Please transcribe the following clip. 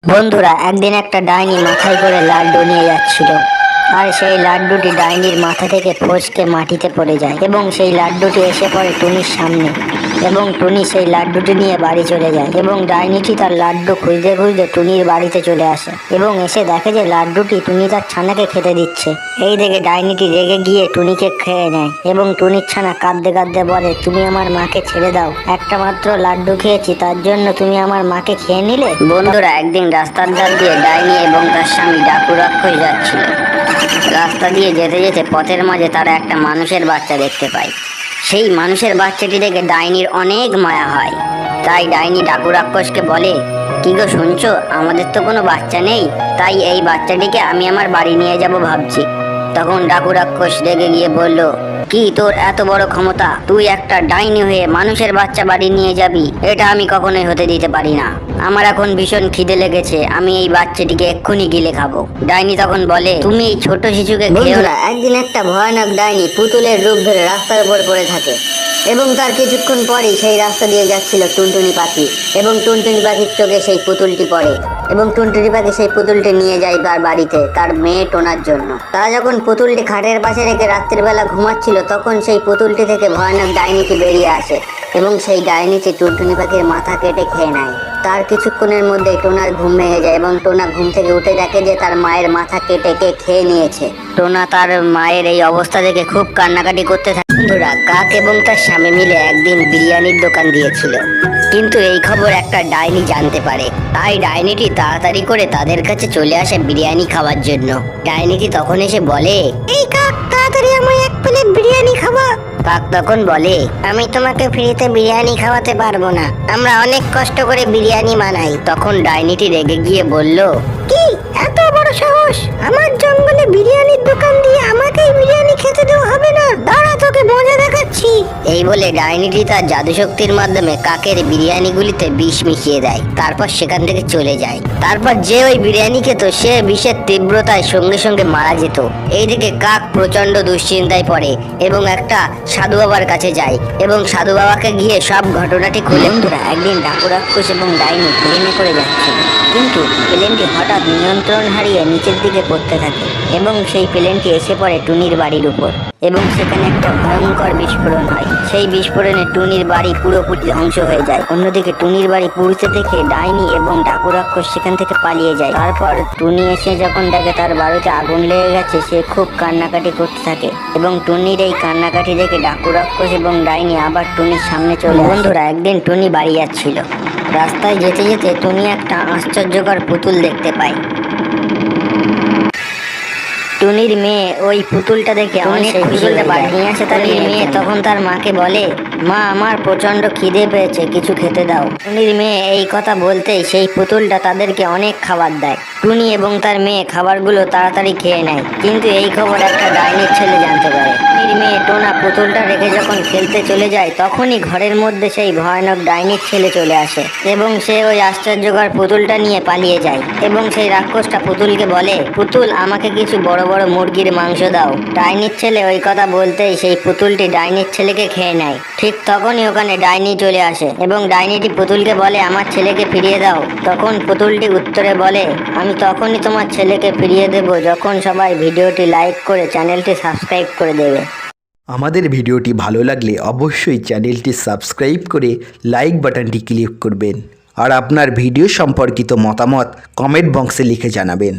বন্ধুরা, একদিন একটা ডাইনি মাথায় করে লাড্ডু নিয়ে যাচ্ছিল, আর সেই লাড্ডুটি ডাইনির মাথা থেকে ফসকে মাটিতে পড়ে যায় এবং সেই লাড্ডুটি এসে পড়ে টুনির সামনে এবং টুনি সেই লাড্ডুটি নিয়ে বাড়ি চলে যায় এবং ডাইনিটি তার লাড্ডু খুঁজতে খুঁজতে টুনির বাড়িতে চলে আসে এবং এসে দেখে যে লাড্ডুটি টুনি তার ছানাকে খেতে দিচ্ছে। এই দেখে ডাইনিটি রেগে গিয়ে টুনিকে খেয়ে নেয় এবং টুনির ছানা কাঁদতে কাঁদতে বলে, তুমি আমার মাকে ছেড়ে দাও, একটা মাত্র লাড্ডু খেয়েছি, তার জন্য তুমি আমার মাকে খেয়ে নিলে। বন্ধুরা, একদিন রাস্তার ধার দিয়ে ডাইনি এবং তার স্বামী ডাকু রাক্ষস যাচ্ছিল। রাস্তা দিয়ে যেতে যেতে পথের মাঝে তারা একটা মানুষের বাচ্চা দেখতে পায়। সেই মানুষের বাচ্চাটি দেখে ডাইনির অনেক মায়া হয়। তাই ডাইনি ডাকু রাক্ষসকে বলে, কি গো শুনছো, আমাদের তো কোনো বাচ্চা নেই, তাই এই বাচ্চাটিকে আমি আমার বাড়ি নিয়ে যাব ভাবছি। তখন ডাকু রাক্ষস রেগে গিয়ে বলল, কি তোর এত বড় ক্ষমতা, তুই একটা ডাইনি হয়ে মানুষের বাচ্চা বাড়ি নিয়ে যাবি? এটা আমি কখনোই হতে দিতে পারি না। আমার এখন ভীষণ খিদে লেগেছে, আমি এই বাচ্চাটিকে এক্ষুনি গিলে খাবো। ডাইনি তখন বলে, তুমি এই ছোট শিশুকে খেও না। একদিন একটা ভয়ানক ডাইনি পুতুলের রূপ ধরে রাস্তার উপর পড়ে থাকে এবং তার কিছুক্ষণ পরেই সেই রাস্তা দিয়ে যাচ্ছিল টুনটুনি পাখি এবং টুনটুনি পাখির চোখে সেই পুতুলটি পড়ে এবং টুনটুনি পাখি সেই পুতুলটি নিয়ে যায় তার বাড়িতে তার মেয়ে টোনার জন্য। তারা যখন পুতুলটি খাটের পাশে রেখে রাত্রিবেলা ঘুমাচ্ছিল, তখন সেই পুতুলটি থেকে ভয়ানক ডাইনিটি বেরিয়ে আসে এবং সেই ডাইনিটি টুনটুনি পাখির মাথা কেটে খেয়ে নেয়। তার কিছুক্ষণের মধ্যেই টোনার ঘুম ভেঙে যায় এবং টোনা ঘুম থেকে উঠে দেখে যে তার মায়ের মাথা কেটে খেয়ে নিয়েছে। টোনা তার মায়ের এই অবস্থা দেখে খুব কান্নাকাটি করতে থাকে। বন্ধুরা, কাক এবং তার স্বামী মিলে একদিন বিরিয়ানির দোকান দিয়েছিল, কিন্তু এই খবর একটা ডাইনি জানতে পারে। তাই ডাইনিটি তাড়াতাড়ি করে তাদের কাছে চলে আসে বিরিয়ানি খাওয়ার জন্য। ডাইনিটি তখন এসে বলে, এই কাক, তাড়াতাড়ি আমায় এক প্লেট বিরিয়ানি খাওয়া। কাক তখন বলে, আমি তোমাকে ফ্রিতে বিরিয়ানি খাওয়াতে পারবো না, আমরা অনেক কষ্ট করে বিরিয়ানি বানাই। তখন ডাইনিটি রেগে গিয়ে বলল, কি এত বড় সাহস, আমার জঙ্গলে বিরিয়ানির দোকান দিয়ে আমাকেই বিরিয়ানি খেতে দেওয়া হবে না, দাঁড়া তোকে মজা দেখাচ্ছি। এই বলে ডাইনিটি তার জাদু শক্তির মাধ্যমে কাকের বিরিয়ানিগুলিতে বিষ মিশিয়ে দেয়, তারপর সেখান থেকে চলে যায়। তারপর যে ওই বিরিয়ানি খেত সে বিষের তীব্রতায় সঙ্গে সঙ্গে মারা যেত। এইদিকে কাক প্রচন্ড দুশ্চিন্তায় পড়ে এবং একটা সাধু বাবার কাছে যায় এবং সাধু বাবাকে গিয়ে সব ঘটনাটি খুলে। বন্ধুরা, একদিন ডাকু রাক্ষস এবং ডাইনি প্লেনে করে যাচ্ছিল, কিন্তু প্লেনটি হঠাৎ নিয়ন্ত্রণ হারিয়ে নিচের দিকে পড়তে থাকে এবং সেই প্লেনটি এসে পড়ে টুনির বাড়ির উপর এবং সেখানে একটা ভয়ঙ্কর বিস্ফোরণ হয়। সেই বিস্ফোরণে টুনির বাড়ি পুরোপুরি ধ্বংস হয়ে যায়। অন্যদিকে টুনির বাড়ি পুড়তে দেখে ডাইনি এবং ডাকু রাক্ষস সেখান থেকে পালিয়ে যায়। তারপর টুনি এসে যখন দেখে তার বাড়িতে আগুন লেগে গেছে, সে খুব কান্নাকাটি করতে থাকে এবং টুনির এই কান্নাকাটি দেখে ডাকু রাক্ষস এবং ডাইনি আবার টুনির সামনে চলে। বন্ধুরা, একদিন টুনি বাড়ি যাচ্ছিল, রাস্তায় যেতে যেতে টুনি একটা আশ্চর্যকর পুতুল দেখতে পায়। টুনির মেয়ে ওই পুতুলটা দেখে অনেক পুতুলটা বাড়ি নিয়ে আসে। তার মেয়ে তখন তার মাকে বলে, মা, আমার প্রচন্ড খিদে পেয়েছে, কিছু খেতে দাও। টুনির মেয়ে এই কথা বলতেই সেই পুতুলটা তাদেরকে অনেক খাবার দেয়। টুনি এবং তার মেয়ে খাবারগুলো তাড়াতাড়ি খেয়ে নেয়, কিন্তু এই খবর একটা ডাইনির ছেলে জানতে পারে। টুনির মেয়ে টোনা পুতুলটা রেখে যখন খেলতে চলে যায়, তখনই ঘরের মধ্যে সেই ভয়ানক ডাইনির ছেলে চলে আসে এবং সে ওই আশ্চর্যকর পুতুলটা নিয়ে পালিয়ে যায় এবং সেই রাক্ষসটা পুতুলকে বলে, পুতুল, আমাকে কিছু বড় বড় মুরগির মাংস দাও। ডাইনির ছেলে ওই কথা বলতেই সেই পুতুলটি ডাইনির ছেলেকে খেয়ে নেয়। ঠিক তখনই ওখানে ডাইনি চলে আসে এবং ডাইনিটি পুতুলকে বলে, আমার ছেলেকে ফিরিয়ে দাও। তখন পুতুলটি উত্তরে বলে, আমি তখনই তোমার ছেলেকে ফিরিয়ে দেব যখন সবাই ভিডিওটি লাইক করে চ্যানেলটি সাবস্ক্রাইব করে দেবে। আমাদের ভিডিওটি ভালো লাগলে অবশ্যই চ্যানেলটি সাবস্ক্রাইব করে লাইক বাটনটি ক্লিক করবেন আর আপনার ভিডিও সম্পর্কিত মতামত কমেন্ট বক্সে লিখে জানাবেন।